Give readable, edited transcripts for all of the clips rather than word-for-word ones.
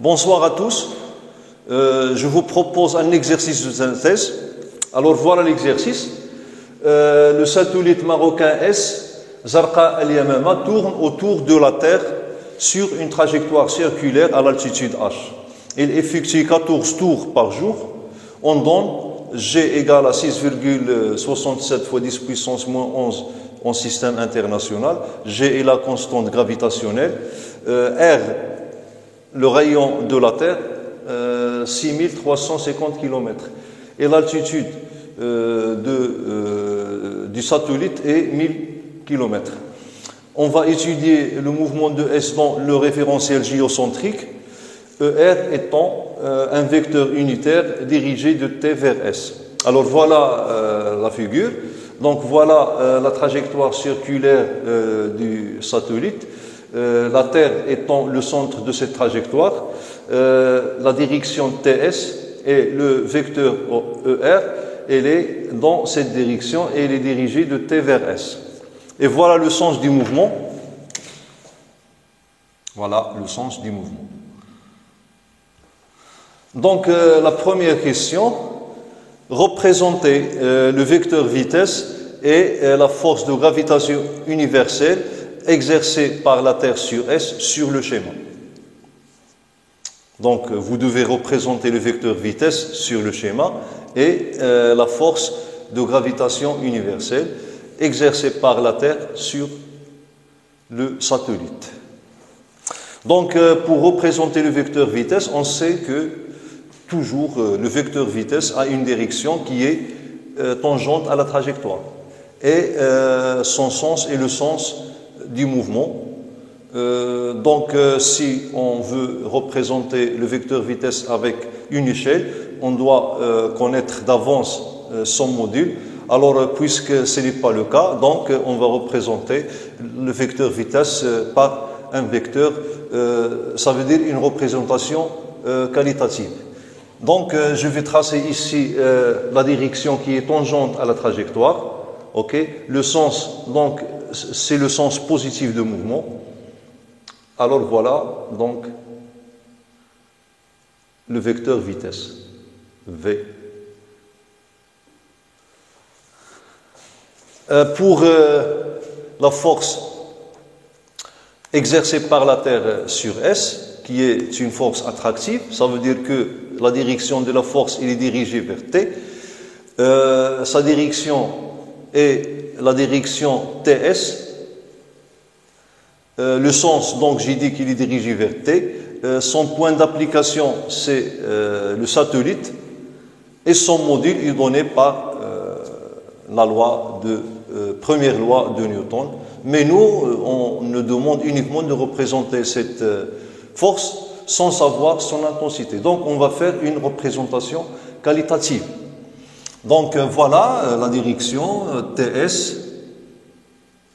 Bonsoir à tous. Je vous propose un exercice de synthèse. Alors voilà l'exercice. Le satellite marocain S, Zarqa Al-Yamama, tourne autour de la Terre sur une trajectoire circulaire à l'altitude H. Il effectue 14 tours par jour. On donne G égale à 6,67 fois 10 puissance moins 11 en système international. G est la constante gravitationnelle. R, le rayon de la Terre, 6350 km. Et l'altitude du satellite est 1000 km. On va étudier le mouvement de S dans le référentiel géocentrique, ER étant un vecteur unitaire dirigé de T vers S. Alors voilà la figure. Donc voilà la trajectoire circulaire du satellite. La Terre étant le centre de cette trajectoire, la direction TS et le vecteur ER, elle est dans cette direction et elle est dirigée de T vers S. Et voilà le sens du mouvement. Voilà le sens du mouvement. Donc la première question, représenter le vecteur vitesse et la force de gravitation universelle exercée par la Terre sur S sur le schéma. Donc vous devez représenter le vecteur vitesse sur le schéma et la force de gravitation universelle exercée par la Terre sur le satellite. Donc pour représenter le vecteur vitesse, on sait que toujours le vecteur vitesse a une direction qui est tangente à la trajectoire et son sens est le sens du mouvement. Si on veut représenter le vecteur vitesse avec une échelle, on doit connaître d'avance son module. Alors, puisque ce n'est pas le cas, donc on va représenter le vecteur vitesse par un vecteur, ça veut dire une représentation qualitative. Donc, je vais tracer ici la direction qui est tangente à la trajectoire. Okay. Le sens, donc, c'est le sens positif de mouvement. Alors voilà, donc, le vecteur vitesse, V. Pour la force exercée par la Terre sur S, qui est une force attractive, ça veut dire que la direction de la force est dirigée vers T. Sa direction est la direction TS. Le sens, donc j'ai dit qu'il est dirigé vers T. Son point d'application, c'est le satellite. Et son module est donné par la première loi de Newton. Mais nous, on nous demande uniquement de représenter cette force sans savoir son intensité. Donc, on va faire une représentation qualitative. Donc, voilà la direction TS.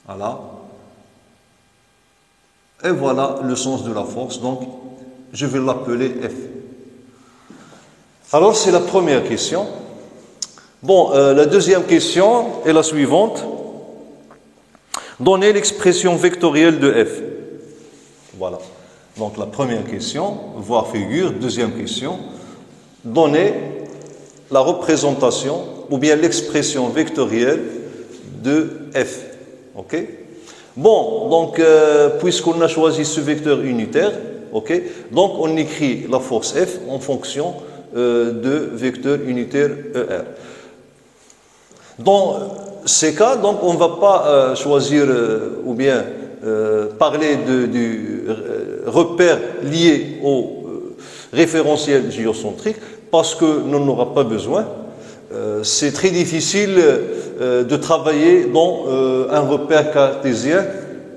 Voilà. Et voilà le sens de la force. Donc, je vais l'appeler F. Alors, c'est la première question. Bon, la deuxième question est la suivante. Donnez l'expression vectorielle de F. Voilà. Donc, la première question, voir figure. Deuxième question. Donnez la représentation ou bien l'expression vectorielle de F. OK? Bon, donc, puisqu'on a choisi ce vecteur unitaire, OK, donc on écrit la force F en fonction de vecteur unitaire ER. Dans ces cas, donc, on ne va pas choisir ou bien parler du repère lié au référentiel géocentrique parce que nous n'en aurons pas besoin. C'est très difficile de travailler dans un repère cartésien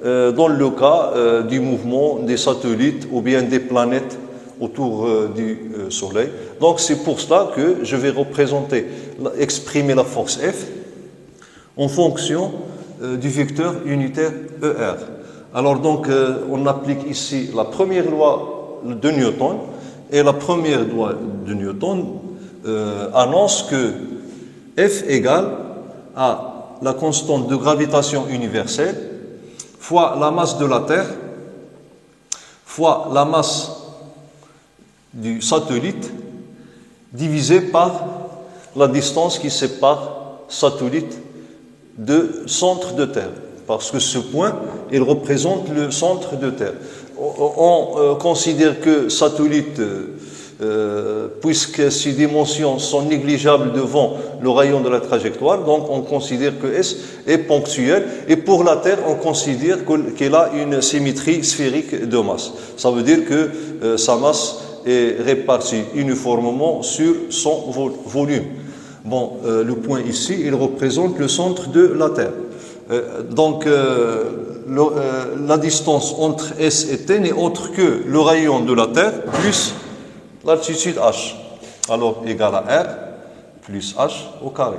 dans le cas du mouvement des satellites ou bien des planètes autour du Soleil. Donc c'est pour cela que je vais exprimer la force F en fonction du vecteur unitaire ER. Alors donc on applique ici la première loi de Newton et la première loi de Newton annonce que F égale à la constante de gravitation universelle fois la masse de la Terre fois la masse du satellite divisé par la distance qui sépare satellite de centre de Terre. Parce que ce point, il représente le centre de Terre. On considère que satellite, puisque ces dimensions sont négligeables devant le rayon de la trajectoire, donc on considère que S est ponctuel. Et pour la Terre, on considère qu'elle a une symétrie sphérique de masse. Ça veut dire que sa masse est répartie uniformément sur son volume. Bon, le point ici, il représente le centre de la Terre. Donc, la distance entre S et T n'est autre que le rayon de la Terre plus l'altitude H. Alors, égal à R plus H au carré.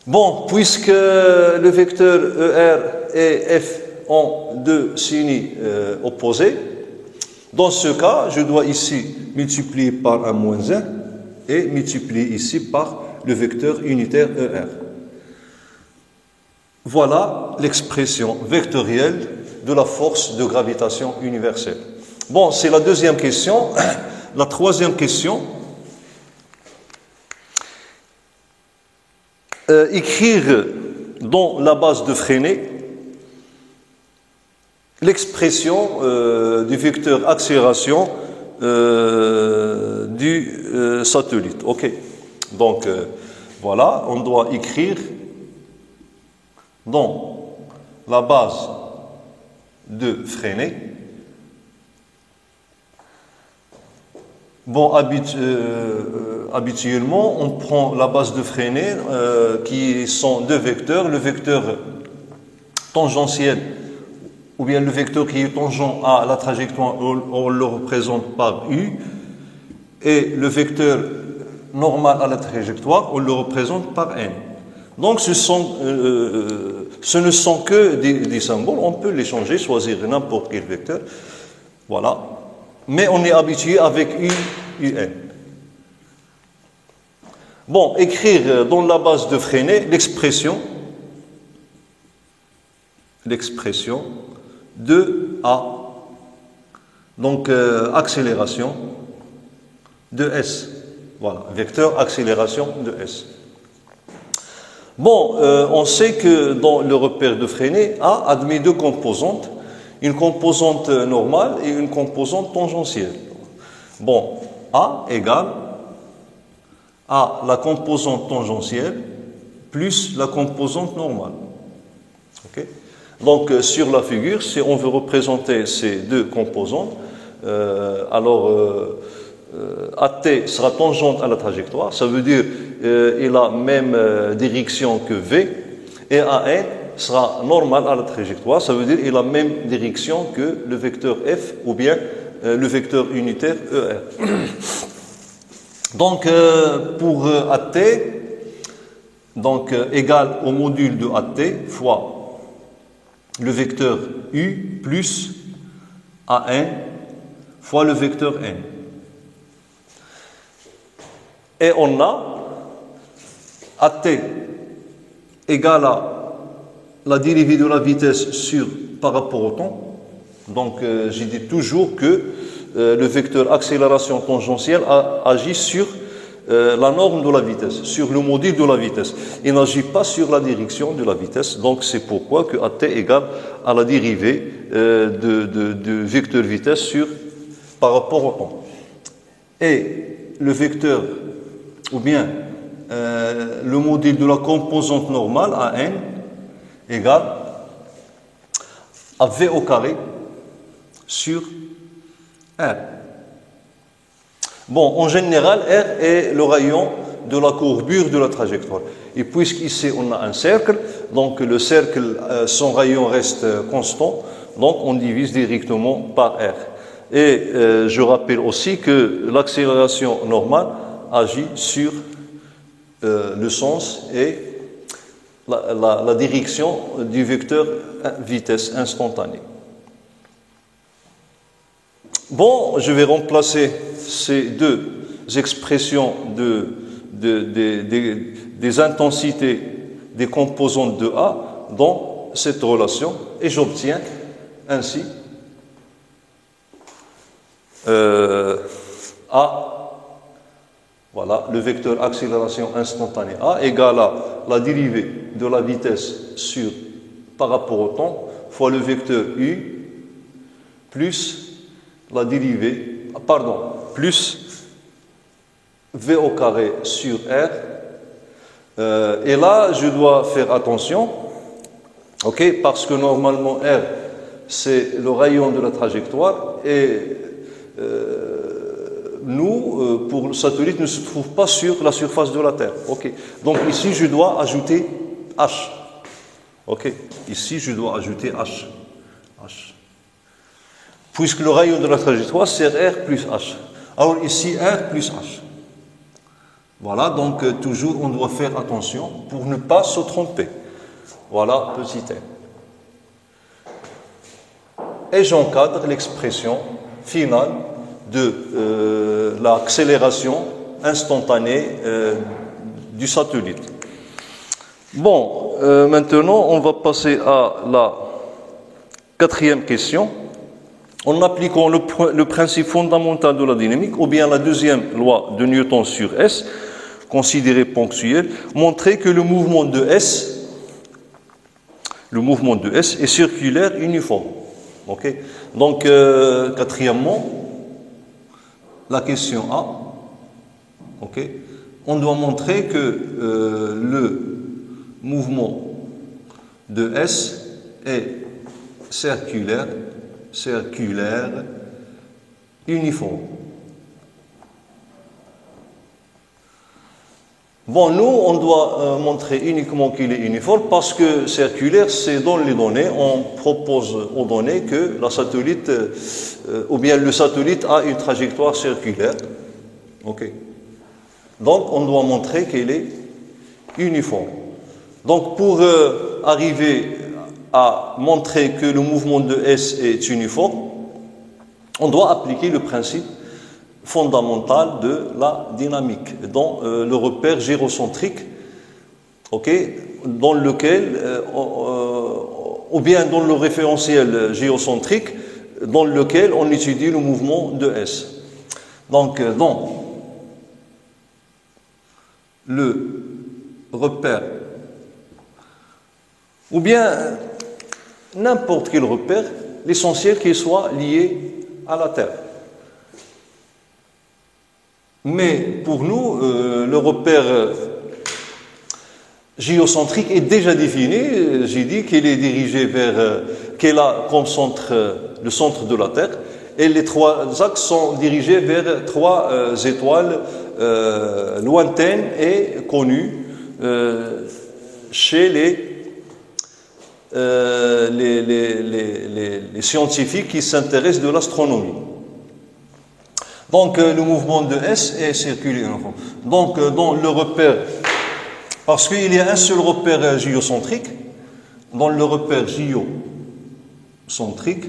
Bon, puisque le vecteur ER et F ont deux signes opposés, dans ce cas, je dois ici multiplier par un moins 1 et multiplier ici par le vecteur unitaire ER. Voilà l'expression vectorielle de la force de gravitation universelle. Bon, c'est la deuxième question. La troisième question. Écrire dans la base de Freinet l'expression du vecteur accélération du satellite. Ok. Donc, voilà, on doit écrire dans la base de Freinet. Bon, habituellement, on prend la base de Freinet qui sont deux vecteurs, le vecteur tangentiel ou bien le vecteur qui est tangent à la trajectoire, on le représente par U, et le vecteur normal à la trajectoire, on le représente par N. Donc ce ne sont que des symboles, on peut les changer, choisir n'importe quel vecteur, voilà. Mais on est habitué avec U, UN. Bon, écrire dans la base de Freinet l'expression de A, donc accélération de S, voilà, vecteur accélération de S. Bon, on sait que dans le repère de Freinet, A admet deux composantes, une composante normale et une composante tangentielle. Bon, A égale à la composante tangentielle plus la composante normale. Okay? Donc, sur la figure, si on veut représenter ces deux composantes, AT sera tangente à la trajectoire, ça veut dire il a la même direction que V, et AN sera normal à la trajectoire, ça veut dire il a la même direction que le vecteur F ou bien le vecteur unitaire ER. Donc, pour AT, donc égal au module de AT fois le vecteur U plus AN fois le vecteur N. Et on a AT égale à la dérivée de la vitesse par rapport au temps. Donc, j'ai dit toujours que le vecteur accélération tangentielle agit sur la norme de la vitesse, sur le module de la vitesse. Il n'agit pas sur la direction de la vitesse. Donc, c'est pourquoi que AT égale à la dérivée de vecteur vitesse par rapport au temps. Et le vecteur, ou bien le module de la composante normale, AN, égale à V au carré sur R. Bon, en général, R est le rayon de la courbure de la trajectoire. Et puisqu'ici on a un cercle, donc le cercle, son rayon reste constant, donc on divise directement par R. Et je rappelle aussi que l'accélération normale agit sur le sens et la direction du vecteur vitesse instantanée. Bon, je vais remplacer ces deux expressions des intensités des composantes de A dans cette relation et j'obtiens ainsi A, voilà, le vecteur accélération instantanée A égale à la dérivée de la vitesse par rapport au temps fois le vecteur U plus la dérivée, plus V au carré sur R. Et là, je dois faire attention, ok, parce que normalement R, c'est le rayon de la trajectoire et pour le satellite, ne se trouve pas sur la surface de la Terre. Ok. Donc ici, je dois ajouter H. Ok. Ici, je dois ajouter H. Puisque le rayon de la trajectoire, c'est R plus H. Alors ici, R plus H. Voilà, donc toujours, on doit faire attention pour ne pas se tromper. Voilà, petit m. Et j'encadre l'expression finale de l'accélération instantanée du satellite. Bon, maintenant on va passer à la quatrième question. En appliquant le principe fondamental de la dynamique, ou bien la deuxième loi de Newton sur S, considérée ponctuelle, montrer que le mouvement de S est circulaire uniforme. Okay. Donc, quatrièmement, la question A, okay, on doit montrer que le mouvement de S est circulaire uniforme. Bon, nous, on doit montrer uniquement qu'il est uniforme parce que circulaire, c'est dans les données. On propose aux données que la satellite, ou bien le satellite a une trajectoire circulaire. Ok. Donc, on doit montrer qu'il est uniforme. Donc, pour arriver à montrer que le mouvement de S est uniforme, on doit appliquer le principe fondamental de la dynamique, dans le repère gyrocentrique, okay, dans lequel, ou bien dans le référentiel géocentrique, dans lequel on étudie le mouvement de S. Donc, dans le repère, ou bien n'importe quel repère, l'essentiel qu'il soit lié à la Terre. Mais pour nous, le repère géocentrique est déjà défini. J'ai dit qu'il est dirigé vers, qu'il a comme centre, le centre de la Terre, et les trois axes sont dirigés vers trois étoiles lointaines et connues chez les scientifiques qui s'intéressent de l'astronomie. Donc, le mouvement de S est circulaire. Donc, dans le repère, parce qu'il y a un seul repère géocentrique, dans le repère géocentrique,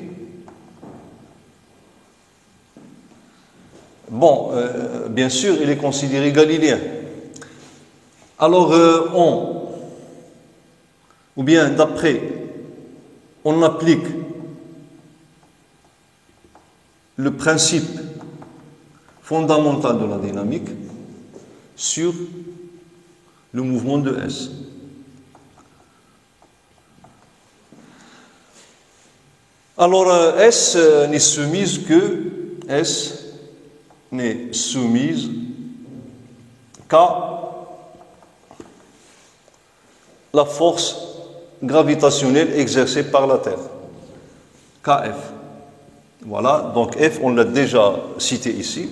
bon, bien sûr, il est considéré galiléen. Alors, ou bien d'après, on applique le principe fondamental de la dynamique sur le mouvement de S. Alors, S n'est soumise qu'à la force gravitationnelle exercée par la Terre, KF. Voilà, donc F, on l'a déjà cité ici.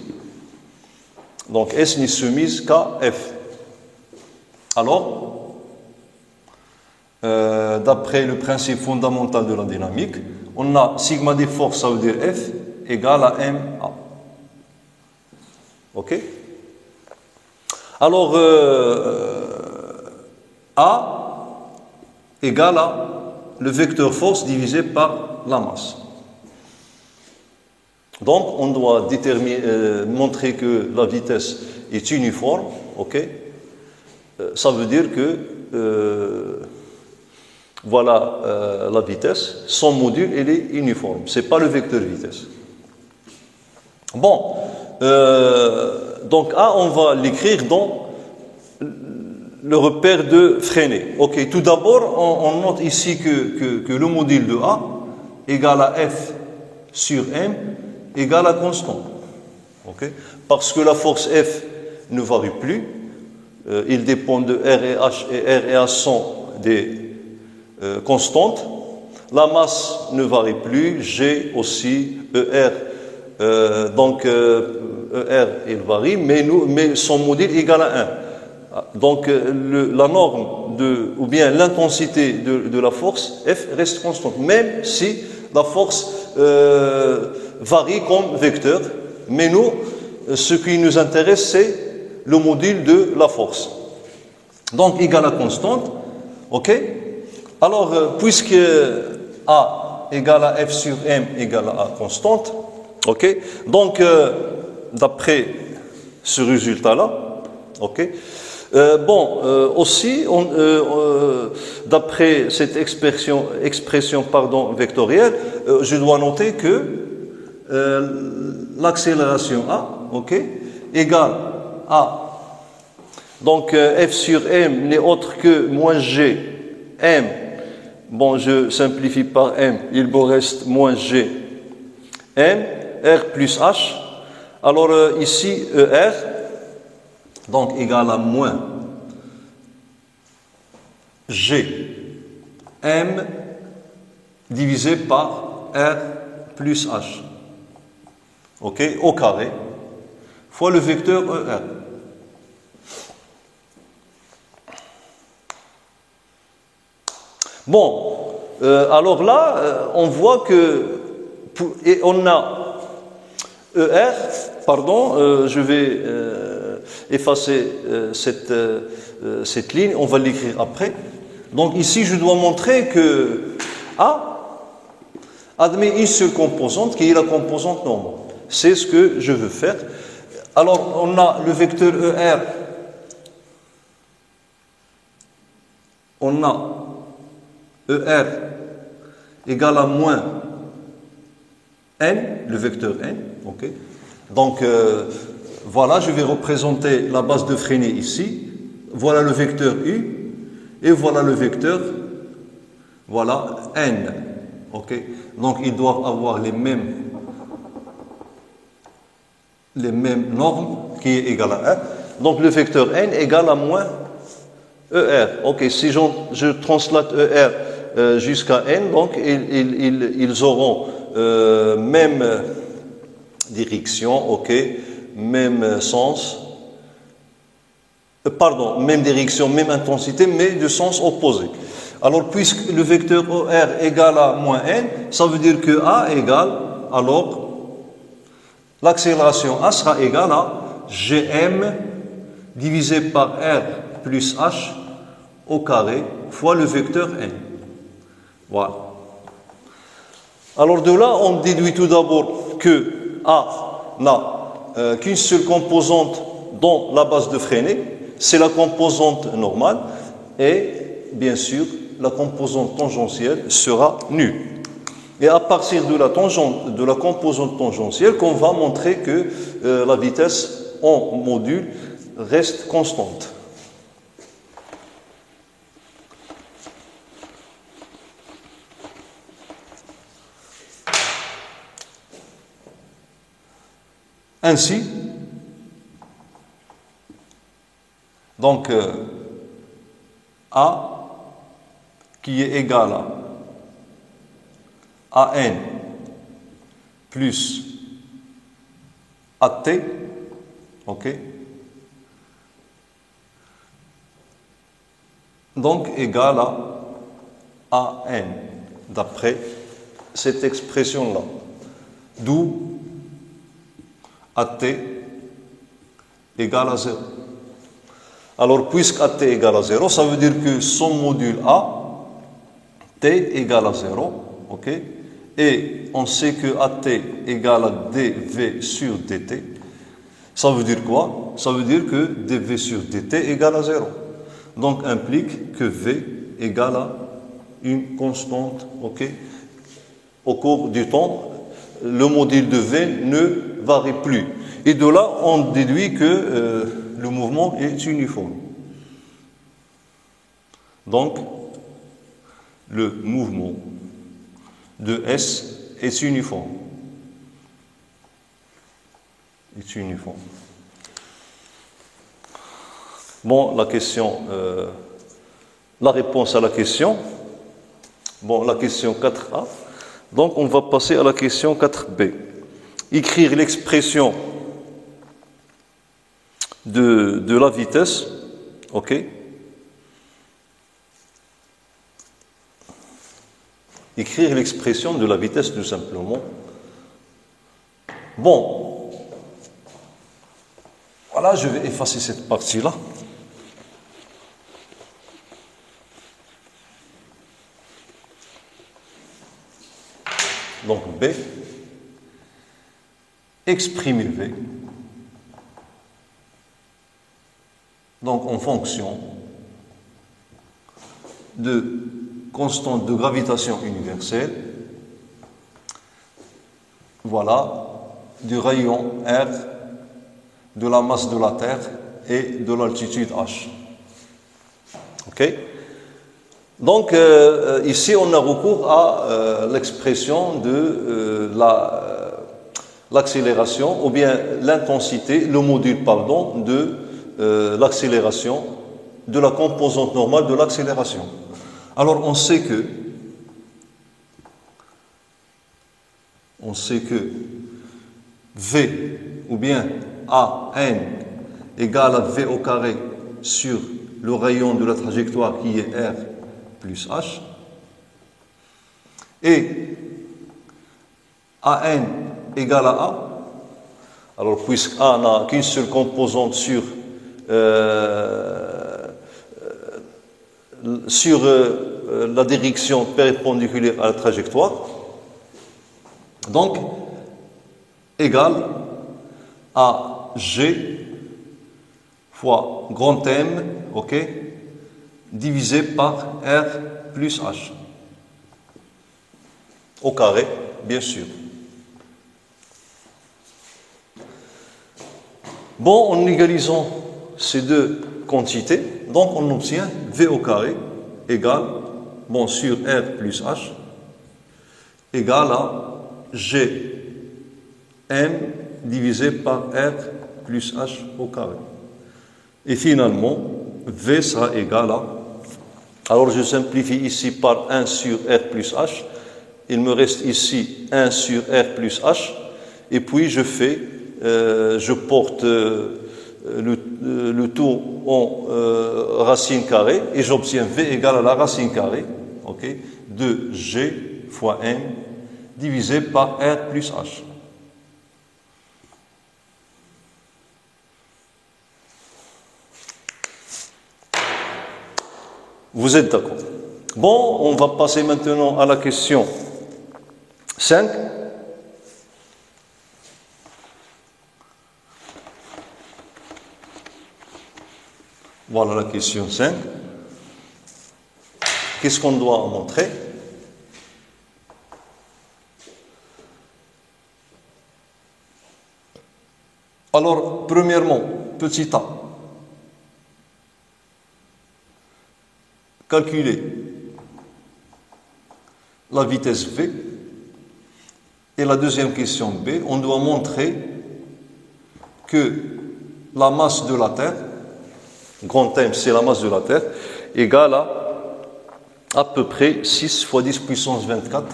Donc S n'est soumise qu'à F. Alors, d'après le principe fondamental de la dynamique, on a sigma des forces, ça veut dire F, égale à MA. Ok? Alors, A égale à le vecteur force divisé par la masse. Donc, on doit montrer que la vitesse est uniforme, ok? Ça veut dire que, voilà la vitesse, son module, elle est uniforme. Ce n'est pas le vecteur vitesse. Bon, donc A, on va l'écrire dans le repère de Freinet. Ok, tout d'abord, on note ici que le module de A égale à F sur M égale à constante. Ok, parce que la force F ne varie plus. Il dépend de R et H, et R et H sont des constantes. La masse ne varie plus, G aussi, ER. ER, il varie, mais son module égale à 1. Donc, la norme ou bien l'intensité de la force F reste constante, même si la force varie comme vecteur. Mais nous, ce qui nous intéresse, c'est le module de la force. Donc, égal à constante. OK? Alors, puisque A égale à F sur M égale à constante, OK? Donc, d'après ce résultat-là, OK? Aussi, d'après cette expression vectorielle, je dois noter que l'accélération A, OK, égale à, donc F sur M n'est autre que moins G, M, bon, je simplifie par M, il me reste moins G, M, R plus H. Alors ici, ER, donc égal à moins G, M divisé par R plus H. OK, au carré, fois le vecteur ER. Bon, alors là, on voit que, et on a ER, pardon, je vais effacer cette ligne, on va l'écrire après. Donc ici, je dois montrer que A admet une seule composante qui est la composante normale. C'est ce que je veux faire. Alors, on a le vecteur ER. On a ER égale à moins N, le vecteur N. Okay. Donc, voilà, je vais représenter la base de Freinet ici. Voilà le vecteur U. Et voilà le vecteur, voilà, N. Okay. Donc, ils doivent avoir les mêmes normes qui est égal à 1. Donc, le vecteur N égale à moins ER. Ok, si je translate ER jusqu'à N, donc ils auront même direction, ok, même sens, même direction, même intensité, mais de sens opposé. Alors, puisque le vecteur ER égale à moins N, ça veut dire que A égale, alors, l'accélération A sera égale à Gm divisé par R plus H au carré fois le vecteur N. Voilà. Alors de là, on déduit tout d'abord que A n'a qu'une seule composante dans la base de Freinet, c'est la composante normale, et bien sûr, la composante tangentielle sera nulle. Et à partir de la composante tangentielle, qu'on va montrer que la vitesse en module reste constante. Ainsi, donc A qui est égal à N plus AT, ok, donc égal à AN, d'après cette expression-là. D'où AT égale à 0. Alors, puisque AT égale à 0, ça veut dire que son module A, T égale à 0, ok? Et on sait que AT égale à dV sur dt. Ça veut dire quoi? Ça veut dire que dV sur dt égale à 0. Donc, implique que V égale à une constante, ok? Au cours du temps, le module de V ne varie plus. Et de là, on déduit que le mouvement est uniforme. Donc, le mouvement de S est uniforme. Est uniforme. Bon, la question, la réponse à la question. Bon, la question 4A. Donc, on va passer à la question 4B. Écrire l'expression de la vitesse, ok? Écrire l'expression de la vitesse tout simplement. Bon, voilà, je vais effacer cette partie-là. Donc B, exprimer V. Donc en fonction de constante de gravitation universelle, voilà, du rayon R, de la masse de la Terre et de l'altitude H. Ok? Donc ici on a recours à l'expression de l'accélération ou bien l'intensité, le module pardon de l'accélération, de la composante normale de l'accélération. Alors on sait que V ou bien AN égale à V au carré sur le rayon de la trajectoire qui est R plus H, et AN égale à A. Alors puisque A n'a qu'une seule composante sur la direction perpendiculaire à la trajectoire, donc égale à G fois grand M, ok, divisé par R plus H, au carré, bien sûr. Bon, en égalisant ces deux quantités, donc on obtient V au carré égale, bon, sur R plus H, égale à G M divisé par R plus H au carré. Et finalement, V sera égal à, alors je simplifie ici par 1 sur R plus H, il me reste ici 1 sur R plus H, et puis je porte le tout en racine carrée, et j'obtiens V égale à la racine carrée, okay, de G fois M divisé par R plus H. Vous êtes d'accord? Bon, on va passer maintenant à la question 5. Voilà la question 5. Qu'est-ce qu'on doit montrer? Alors, premièrement, petit a. Calculer la vitesse V. Et la deuxième question B, on doit montrer que la masse de la Terre, grand M c'est la masse de la Terre, égale à peu près 6 fois 10 puissance 24,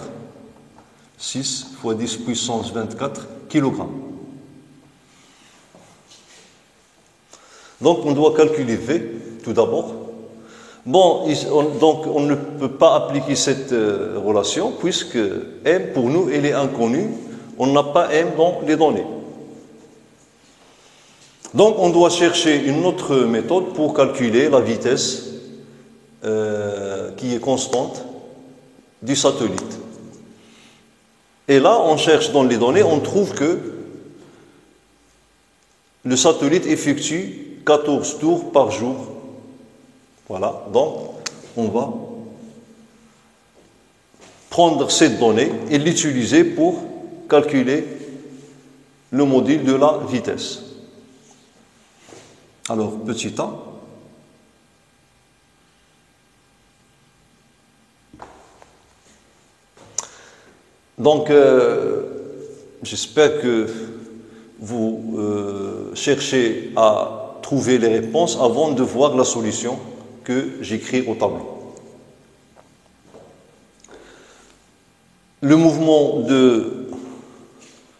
6 fois 10 puissance 24 kg. Donc on doit calculer V tout d'abord. Bon, donc on ne peut pas appliquer cette relation puisque M pour nous elle est inconnue, on n'a pas M dans les données. Donc on doit chercher une autre méthode pour calculer la vitesse qui est constante du satellite. Et là on cherche dans les données, on trouve que le satellite effectue 14 tours par jour. Voilà, donc on va prendre cette donnée et l'utiliser pour calculer le module de la vitesse. Alors, petit a. Donc, j'espère que vous cherchez à trouver les réponses avant de voir la solution que j'écris au tableau. Le mouvement de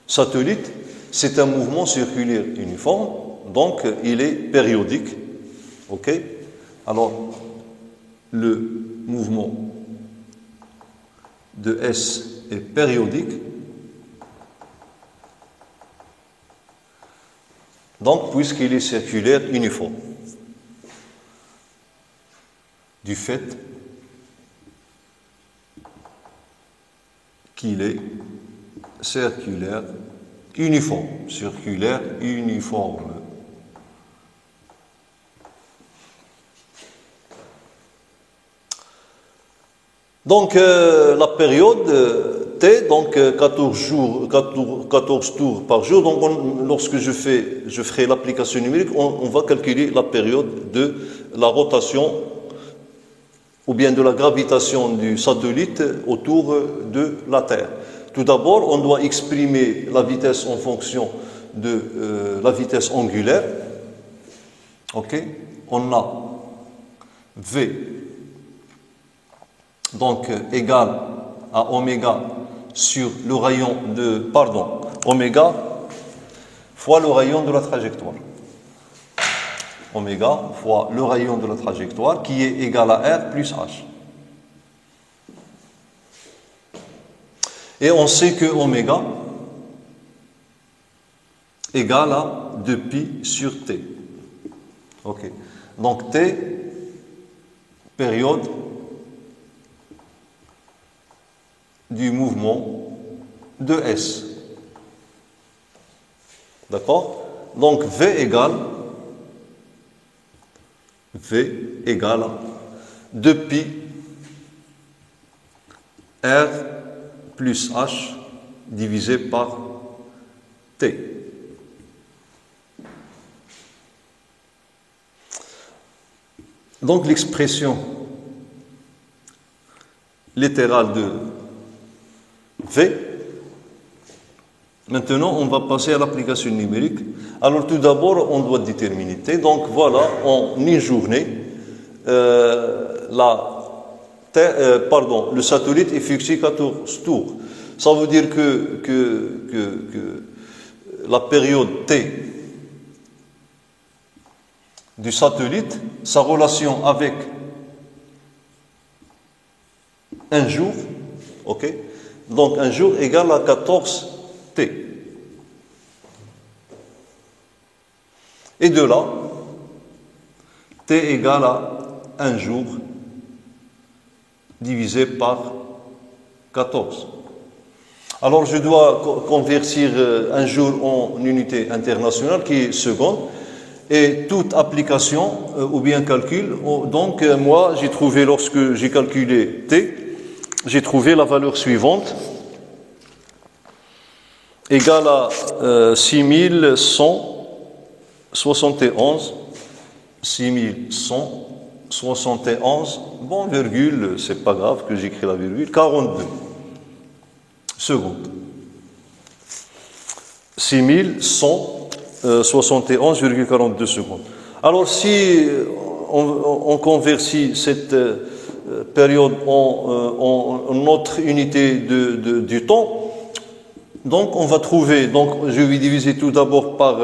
satellite, c'est un mouvement circulaire uniforme, donc il est périodique. Ok? Alors, le mouvement de S est périodique. Donc, puisqu'il est circulaire uniforme, du fait qu'il est circulaire uniforme, circulaire uniforme. Donc, la période T, donc 14 tours par jour. Donc, lorsque je ferai l'application numérique, on va calculer la période de la rotation ou bien de la gravitation du satellite autour de la Terre. Tout d'abord, on doit exprimer la vitesse en fonction de la vitesse angulaire. Ok? On a V donc égal à oméga sur le rayon de, oméga fois le rayon de la trajectoire. Oméga fois le rayon de la trajectoire qui est égal à R plus H. Et on sait que oméga égale à 2pi sur T. Ok. Donc T, période du mouvement de S. D'accord? Donc V égale à 2pi R plus H divisé par T. Donc l'expression littérale de V. Maintenant, on va passer à l'application numérique. Alors, tout d'abord, on doit déterminer T. Donc, voilà, en une journée, le satellite effectue 14 tours. Ça veut dire que la période T du satellite, sa relation avec un jour, ok? Donc, un jour égale à 14T. Et de là, T égale à un jour divisé par 14. Alors, je dois convertir un jour en unité internationale qui est seconde. Et toute application ou bien calcul, donc moi, j'ai trouvé, lorsque j'ai calculé T, j'ai trouvé la valeur suivante, égale à 6171, bon, virgule, c'est pas grave que j'écris la virgule, 42 secondes. 6171,42 secondes. Alors, si on convertit cette période en notre unité du temps, donc on va trouver, donc je vais diviser tout d'abord par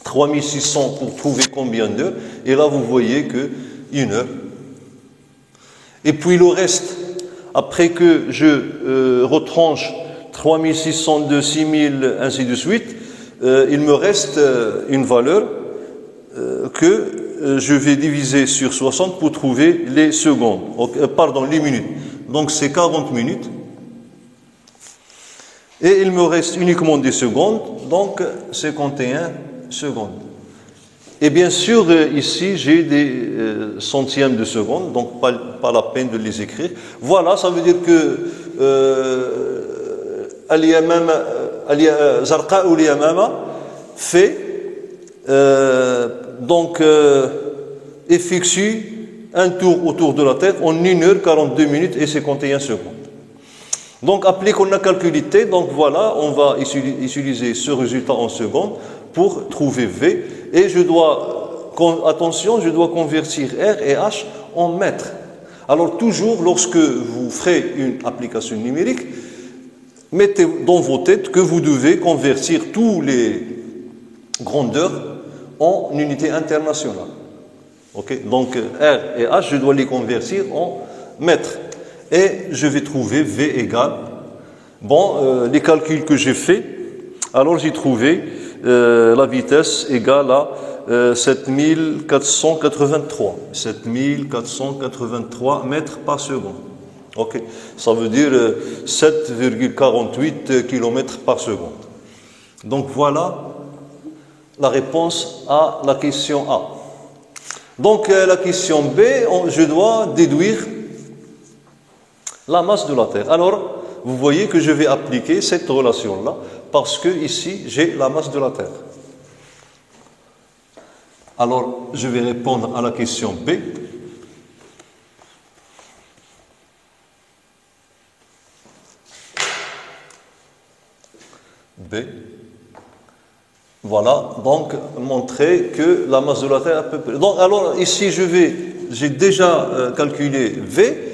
3600 pour trouver combien d'heures, et là vous voyez que 1 heure. Et puis le reste, après que je retranche 3600 de 6000, ainsi de suite, il me reste une valeur que je vais diviser sur 60 pour trouver les secondes, les minutes. Donc c'est 40 minutes. Et il me reste uniquement des secondes, donc 51 secondes. Et bien sûr, ici, j'ai des centièmes de seconde, donc pas la peine de les écrire. Voilà, ça veut dire que il y a même Zarqa ou Yamama fait effectue un tour autour de la Terre en 1 heure 42 minutes et 51 secondes. Donc, après qu'on a calculé T, donc voilà, on va utiliser ce résultat en secondes pour trouver V. Et je dois convertir R et H en mètres. Alors, toujours, lorsque vous ferez une application numérique, mettez dans vos têtes que vous devez convertir tous les grandeurs en unités internationales. Okay? Donc, R et H, je dois les convertir en mètres. Et je vais trouver V égale, les calculs que j'ai faits, alors j'ai trouvé la vitesse égale à 7483 mètres par seconde. Okay. Ça veut dire 7,48 km par seconde. Donc voilà la réponse à la question A. Donc la question B, je dois déduire la masse de la Terre. Alors, vous voyez que je vais appliquer cette relation-là, parce que ici, j'ai la masse de la Terre. Alors, je vais répondre à la question B. B. Voilà, donc, montrer que la masse de la Terre est à peu près... Donc, alors, ici, j'ai déjà calculé V,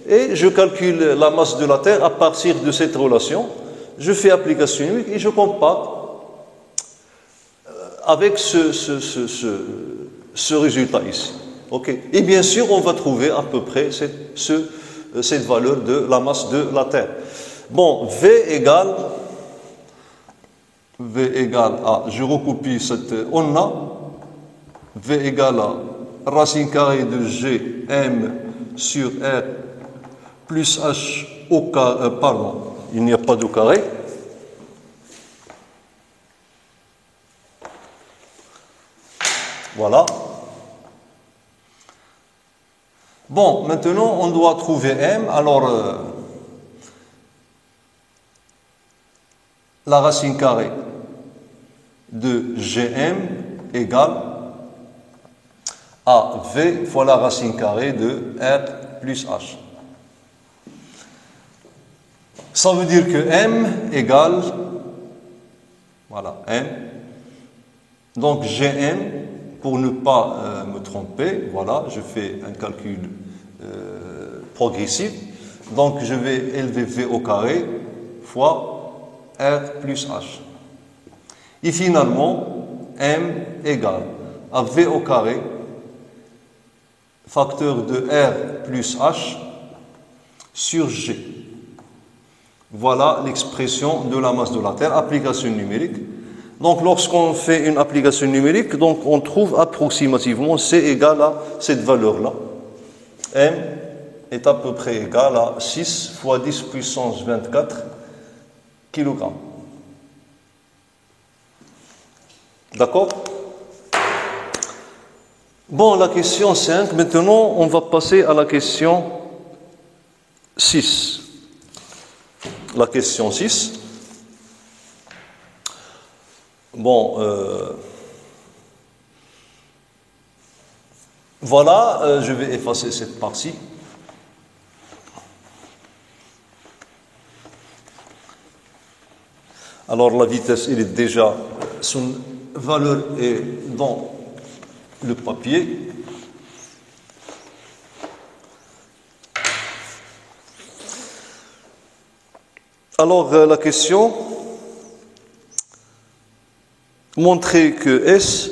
et je calcule la masse de la Terre à partir de cette relation. Je fais application numérique et je compare avec ce résultat ici. Okay. Et bien sûr, on va trouver à peu près cette valeur de la masse de la Terre. Bon, V égale à, je recopie on a V égale à racine carrée de G M sur R plus H au carré, il n'y a pas de carré. Voilà. Bon, maintenant, on doit trouver M. Alors, la racine carrée de Gm égale à V fois la racine carrée de R plus H. Ça veut dire que M égale, voilà, M. Donc Gm, pour ne pas me tromper, voilà, je fais un calcul progressif. Donc je vais élever V au carré fois R plus H. Et finalement, M égale à V au carré, facteur de R plus H sur G. Voilà l'expression de la masse de la Terre, application numérique. Donc, lorsqu'on fait une application numérique, donc on trouve approximativement C égale à cette valeur-là. M est à peu près égal à 6 fois 10 puissance 24 kg. D'accord? Bon, la question 5. Maintenant, on va passer à la question 6. La question 6. Bon, voilà, je vais effacer cette partie. Alors la vitesse, elle est déjà, son valeur est dans le papier. Alors la question, montrer que S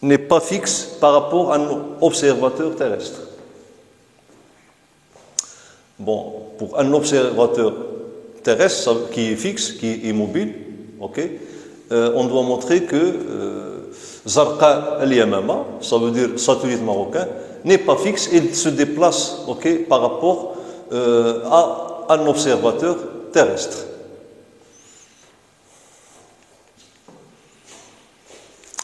n'est pas fixe par rapport à un observateur terrestre. Bon, pour un observateur terrestre qui est fixe, qui est immobile, okay, on doit montrer que Zarqa al-Yamama, ça veut dire satellite marocain, n'est pas fixe, il se déplace, okay, par rapport à un observateur terrestre.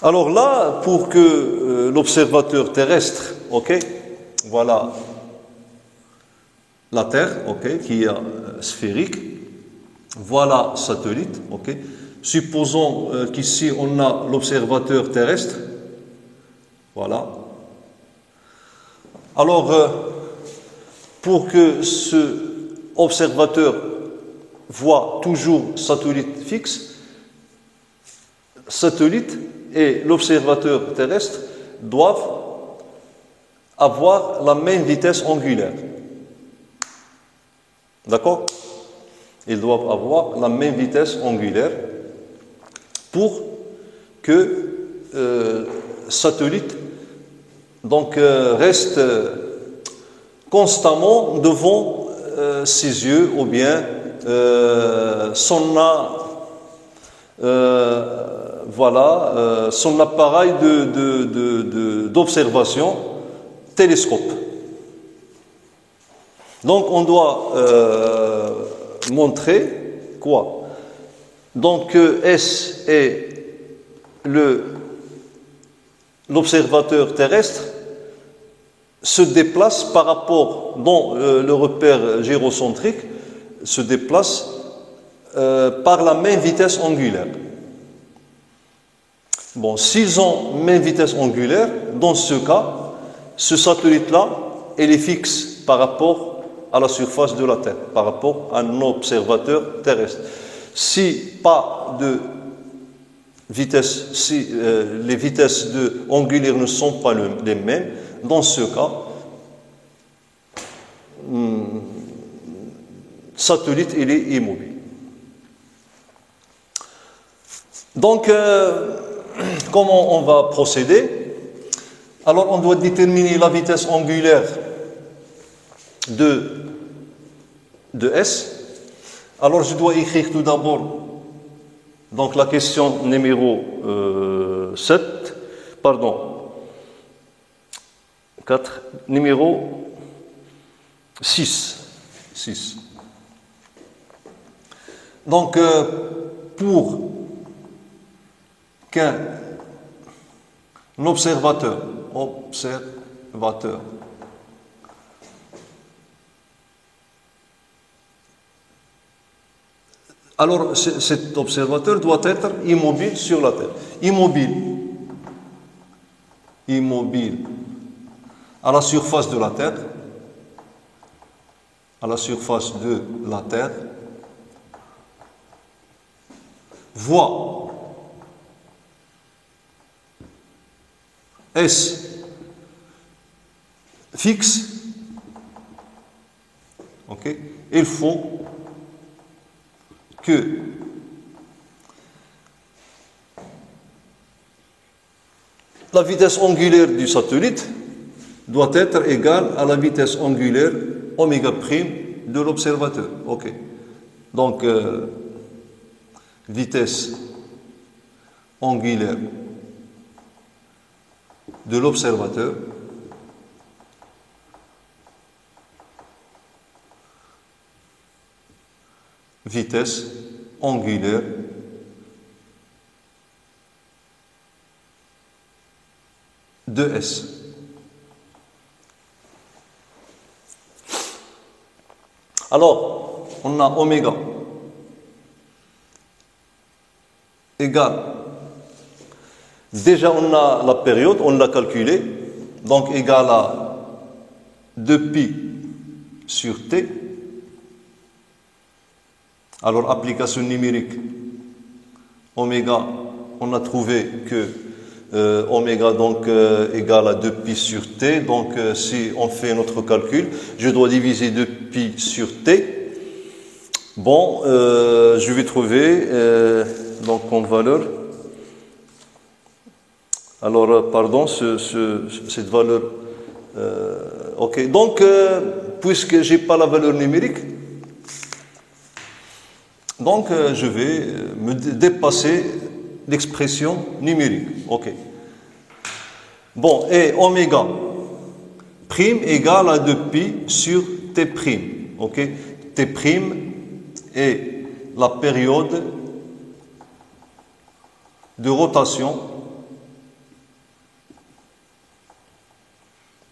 Alors là, pour que l'observateur terrestre, ok, voilà la Terre, ok, qui est sphérique, Voilà satellite, ok. Supposons qu'ici on a l'observateur terrestre. Voilà. Alors, pour que ce observateur voit toujours satellite fixe, satellite et l'observateur terrestre doivent avoir la même vitesse angulaire. D'accord? Ils doivent avoir la même vitesse angulaire pour que satellite donc reste constamment devant ses yeux ou bien son son appareil d'observation télescope. Donc on doit montrer quoi? Donc S est l'observateur terrestre se déplace par rapport dans le repère gyrocentrique se déplace par la même vitesse angulaire. Bon, s'ils ont même vitesse angulaire, dans ce cas, ce satellite-là, il est fixe par rapport à la surface de la Terre, par rapport à un observateur terrestre. Si pas de vitesse, si les vitesses angulaires ne sont pas les mêmes, dans ce cas, satellite, il est immobile. Donc, comment on va procéder? Alors, on doit déterminer la vitesse angulaire de S. Alors, je dois écrire tout d'abord donc la question numéro 4, numéro 6. Donc, pour qu'un observateur, alors cet observateur doit être immobile sur la Terre. Immobile à la surface de la Terre. Voit S fixe. Ok. Il faut que la vitesse angulaire du satellite doit être égale à la vitesse angulaire oméga prime de l'observateur. Ok. Donc, vitesse angulaire de l'observateur vitesse angulaire de S. Alors, on a oméga égale. Déjà, on a la période, on l'a calculée, donc égale à 2pi sur T. Alors, application numérique, oméga, on a trouvé que oméga donc égale à 2pi sur T. Donc, si on fait notre calcul, je dois diviser 2pi sur T. Bon, je vais trouver donc en valeur. Alors, pardon, cette valeur. Ok, donc, puisque je n'ai pas la valeur numérique, donc je vais me dépasser l'expression numérique. Ok. Bon, et oméga prime égale à 2pi sur T prime. Ok. T prime est la période de rotation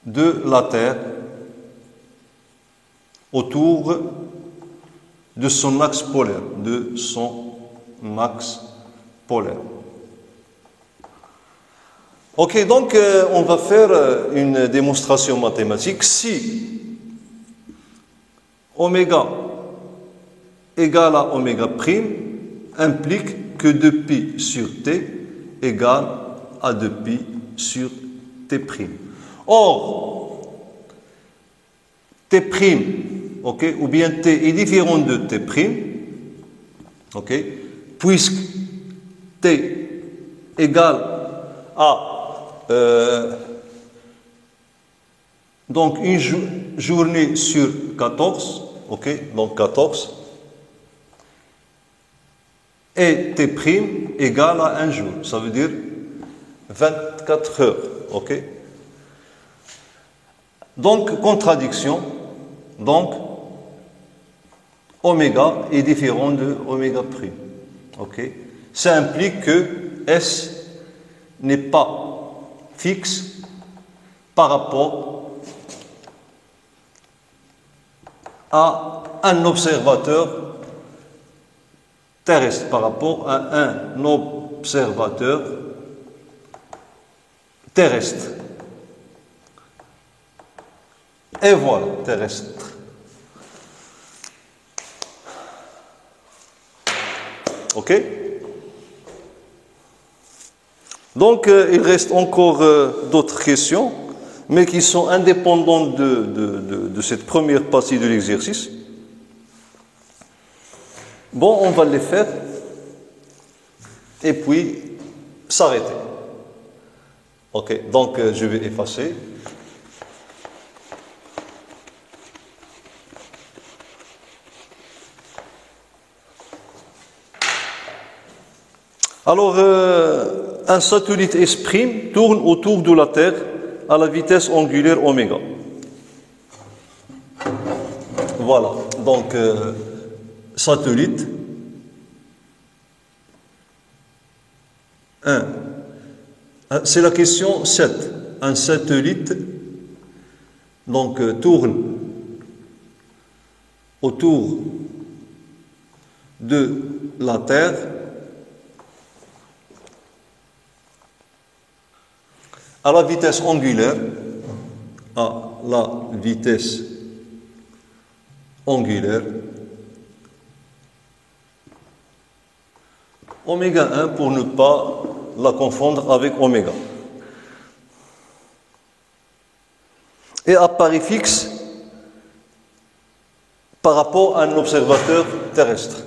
de la Terre autour de son axe polaire, de son axe polaire. Ok, donc on va faire une démonstration mathématique. Si oméga égale à oméga prime implique que 2pi sur t égale à 2pi sur t prime. Or, t prime, ok, ou bien t est différent de t prime, ok, puisque t égale à donc une journée sur 14, ok, donc 14, et t prime égale à un jour, ça veut dire 24 heures, ok. Donc contradiction, donc oméga est différent de oméga prime, ok. Ça implique que S n'est pas fixe par rapport à un observateur terrestre, par rapport à un observateur terrestre. Et voilà, terrestre. Ok? Donc, il reste encore d'autres questions, mais qui sont indépendantes de cette première partie de l'exercice. Bon, on va les faire et puis s'arrêter. Ok, donc je vais effacer. Alors, un satellite S' tourne autour de la Terre à la vitesse angulaire oméga. Voilà, donc satellite 1. C'est la question 7. Un satellite donc tourne autour de la Terre à la vitesse angulaire, oméga 1 pour ne pas la confondre avec oméga. Et apparaît fixe par rapport à un observateur terrestre.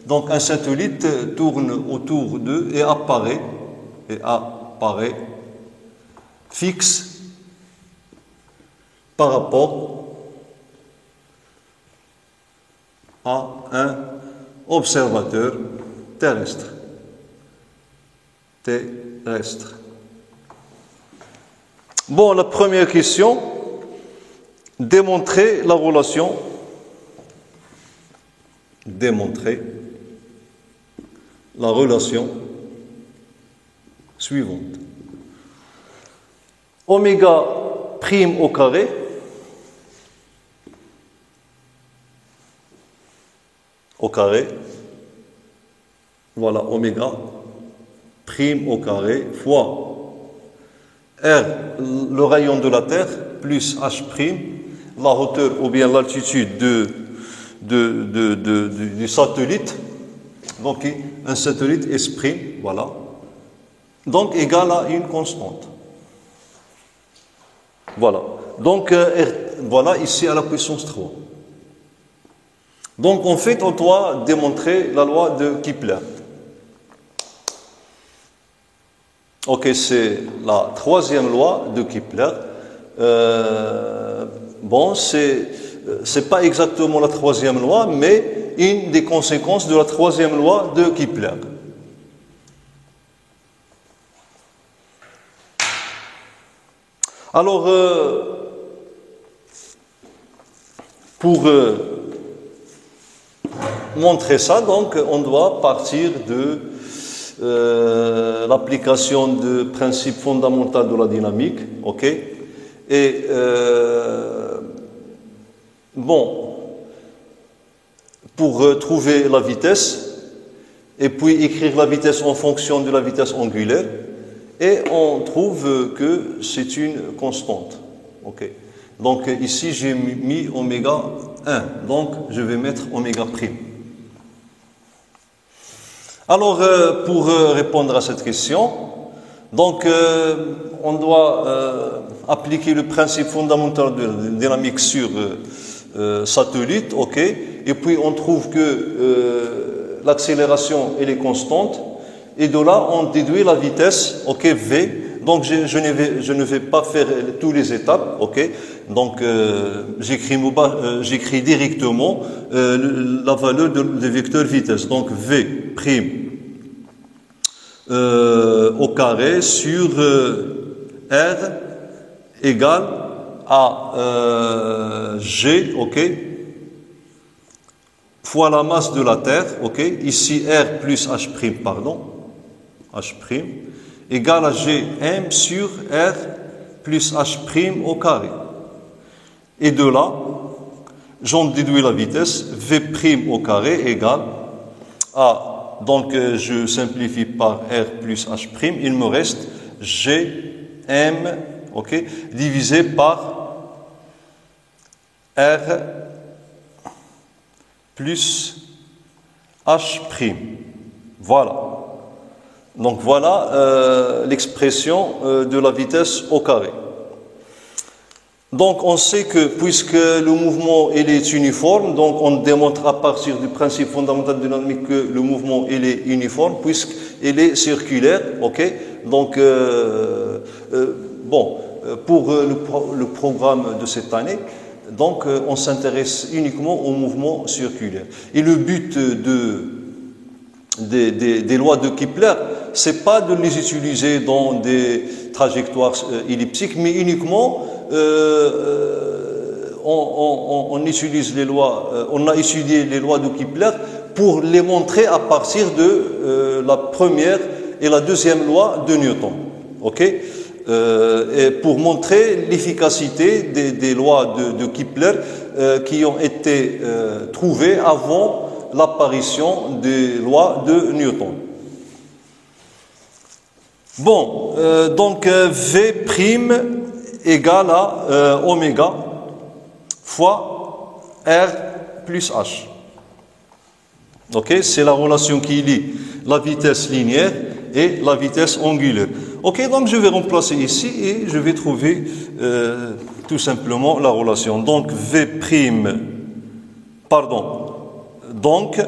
Donc un satellite tourne autour d'eux et apparaît fixe par rapport à un observateur terrestre. Bon, la première question, démontrer la relation suivante. Oméga prime au carré voilà, oméga prime au carré fois R, le rayon de la Terre, plus H prime, la hauteur ou bien l'altitude du satellite, donc un satellite S', voilà, donc égal à une constante. Voilà, donc voilà ici à la puissance 3. Donc en fait on doit démontrer la loi de Kepler. Ok, c'est la troisième loi de Kepler. Bon, c'est pas exactement la troisième loi, mais une des conséquences de la troisième loi de Kepler. Alors, pour montrer ça, donc, on doit partir de l'application de principes fondamentaux de la dynamique, ok? Et bon, pour trouver la vitesse et puis écrire la vitesse en fonction de la vitesse angulaire et on trouve que c'est une constante. Ok. Donc ici j'ai mis oméga 1, donc je vais mettre oméga prime. Alors pour répondre à cette question, donc on doit appliquer le principe fondamental de la dynamique sur satellite, ok, et puis on trouve que l'accélération elle est constante, et de là on déduit la vitesse, ok, v. Donc je ne vais pas faire toutes les étapes, ok. Donc j'écris directement la valeur de vecteur vitesse. Donc v prime au carré sur r égale à g, ok, fois la masse de la Terre, ok. Ici r plus h prime, pardon, h prime égale à Gm sur R plus H' au carré. Et de là, j'en déduis la vitesse, V' au carré égale à, donc je simplifie par R plus H', il me reste Gm, ok, divisé par R plus H'. Voilà. Donc voilà l'expression de la vitesse au carré. Donc on sait que puisque le mouvement il est uniforme, donc on démontre à partir du principe fondamental de la dynamique que le mouvement il est uniforme puisqu'il est circulaire, ok. Donc bon, pour le programme de cette année, donc on s'intéresse uniquement au mouvement circulaire. Et le but des lois de Kepler, c'est pas de les utiliser dans des trajectoires elliptiques, mais uniquement on utilise les lois, on a étudié les lois de Kepler pour les montrer à partir de la première et la deuxième loi de Newton, ok, et pour montrer l'efficacité des lois de Kepler qui ont été trouvées avant l'apparition des lois de Newton. Bon, donc V' égale à oméga fois R plus H. Ok, c'est la relation qui lie la vitesse linéaire et la vitesse angulaire. Ok, donc je vais remplacer ici et je vais trouver tout simplement la relation. Donc V', pardon, donc,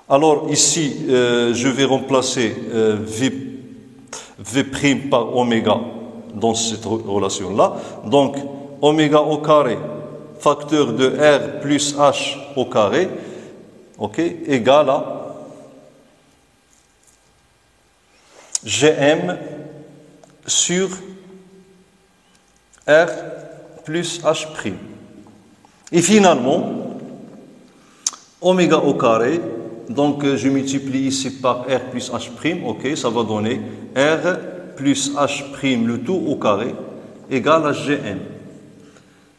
alors ici, je vais remplacer V' par oméga dans cette relation-là. Donc, oméga au carré, facteur de R plus H au carré, ok, égale à Gm sur R plus H'. Et finalement, oméga au carré, donc je multiplie ici par R plus H', ok, ça va donner R plus H', le tout au carré, égale à Gn.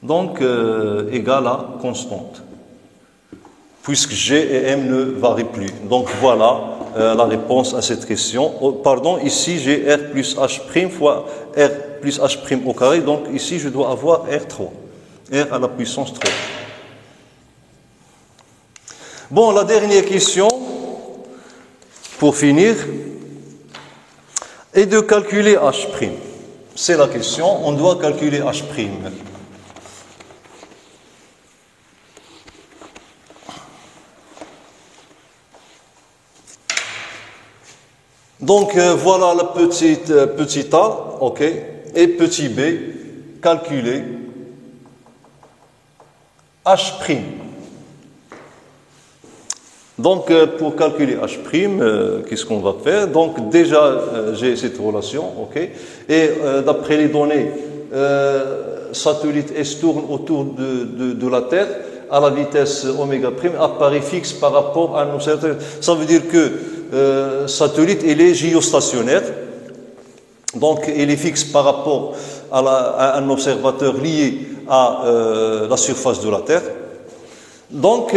Donc, égale à constante. Puisque G et M ne varient plus. Donc voilà la réponse à cette question. Oh, pardon, ici j'ai R plus H' fois R plus H' au carré, donc ici je dois avoir R3. R à la puissance 3. Bon, la dernière question, pour finir, est de calculer H'. C'est la question, on doit calculer H'. Donc voilà la petit a, ok, et petit b, calculer H'. Donc pour calculer H', qu'est-ce qu'on va faire? Donc déjà j'ai cette relation, ok, et d'après les données, satellite S tourne autour de la Terre à la vitesse oméga prime, apparaît fixe par rapport à nos satellites. Ça veut dire que satellite il est géostationnaire, donc il est fixe par rapport à un observateur lié à la surface de la Terre. Donc,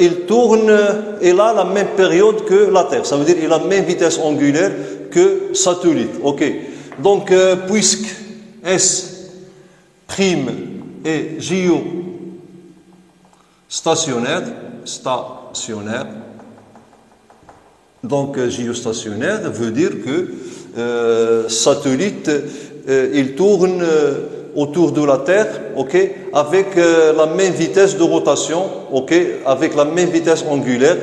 il tourne, il a la même période que la Terre. Ça veut dire qu'il a la même vitesse angulaire que satellite. Ok. Donc, puisque S' est géostationnaire, donc géostationnaire veut dire que satellite, il tourne autour de la Terre, ok, avec la même vitesse de rotation, ok, avec la même vitesse angulaire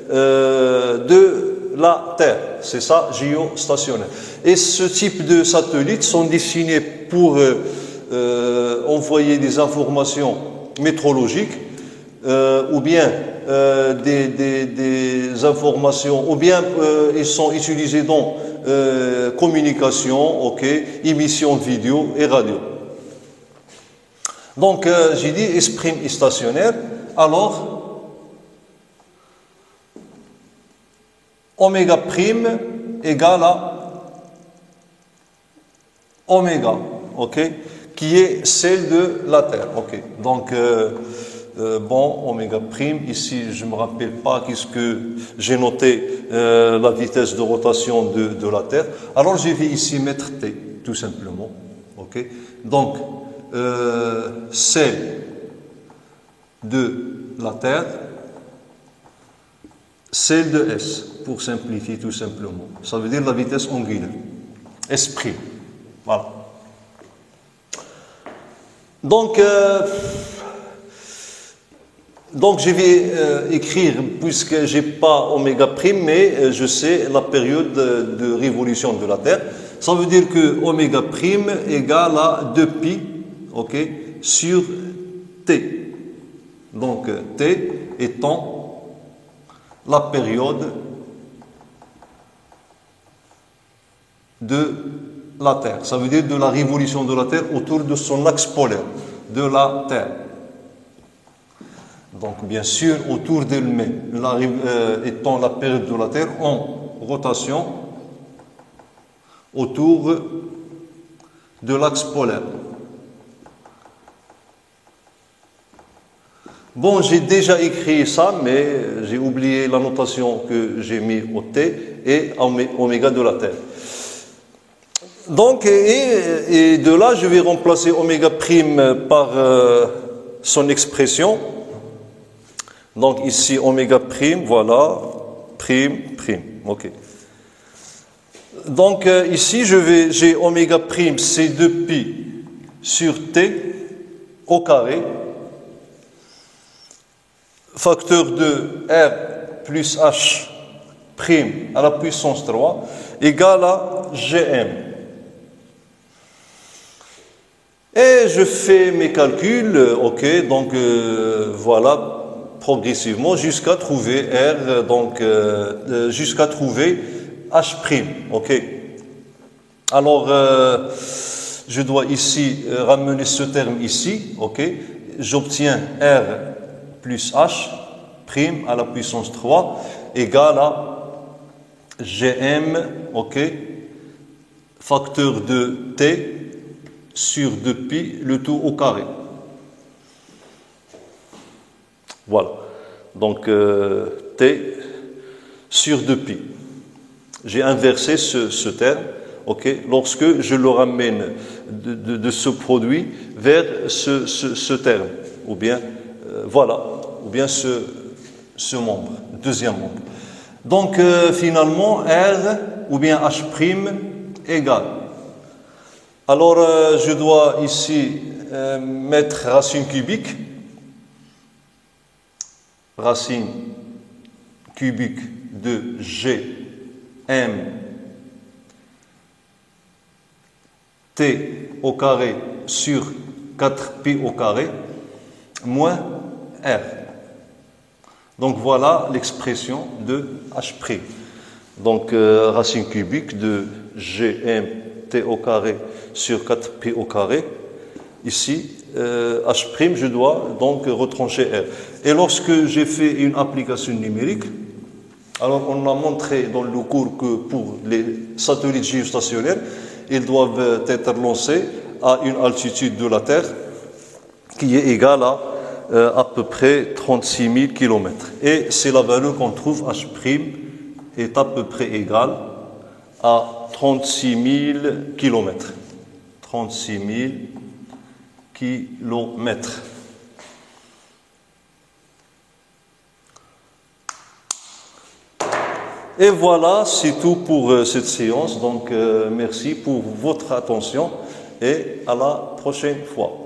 de la Terre. C'est ça, géostationnaire. Et ce type de satellites sont destinés pour envoyer des informations météorologiques ou bien des informations, ou bien ils sont utilisés dans communication, ok, émission vidéo et radio. Donc, j'ai dit S' est stationnaire, alors oméga prime égale à oméga, ok, qui est celle de la Terre, ok. Donc, bon, oméga prime, ici je ne me rappelle pas qu'est-ce que j'ai noté la vitesse de rotation de la Terre. Alors, je vais ici mettre T, tout simplement, ok. Donc, celle de la Terre, celle de S, pour simplifier tout simplement. Ça veut dire la vitesse angulaire. S'. Voilà. Donc je vais écrire, puisque je n'ai pas oméga prime, mais je sais la période de révolution de la Terre. Ça veut dire que oméga prime égale à 2pi, ok, sur T. Donc T étant la période de la Terre. Ça veut dire de la révolution de la Terre autour de son axe polaire, de la Terre. Donc, bien sûr, autour d'elle-même, étant la période de la Terre en rotation autour de l'axe polaire. Bon, j'ai déjà écrit ça, mais j'ai oublié la notation que j'ai mis au T et oméga de la Terre. Donc, et de là, je vais remplacer oméga prime par son expression. Donc, ici, oméga prime, voilà, prime, ok. Donc, ici, j'ai oméga prime, c'est 2pi sur T au carré, facteur de R plus H prime à la puissance 3 égale à Gm. Et je fais mes calculs, ok, donc voilà, progressivement jusqu'à trouver R, donc jusqu'à trouver H', ok. Alors, je dois ici ramener ce terme ici, ok. J'obtiens R plus H' à la puissance 3 égale à Gm, ok, facteur de T sur 2pi, le tout au carré. Voilà. Donc, T sur 2pi. J'ai inversé ce terme, ok, lorsque je le ramène de ce produit vers ce terme, ou bien, voilà, ou bien ce membre, deuxième membre. Donc, finalement, R ou bien H' égale. Alors, je dois ici mettre racine cubique de Gm T au carré sur 4pi au carré moins R. Donc, voilà l'expression de H'. Donc, racine cubique de Gm T au carré sur 4pi au carré. Ici, H', je dois donc retrancher R. Et lorsque j'ai fait une application numérique, alors on a montré dans le cours que pour les satellites géostationnaires, ils doivent être lancés à une altitude de la Terre qui est égale à à peu près 36 000 km. Et c'est la valeur qu'on trouve H' est à peu près égale à 36 000 km. 36 000 km. Et voilà, c'est tout pour cette séance. Donc, merci pour votre attention et à la prochaine fois.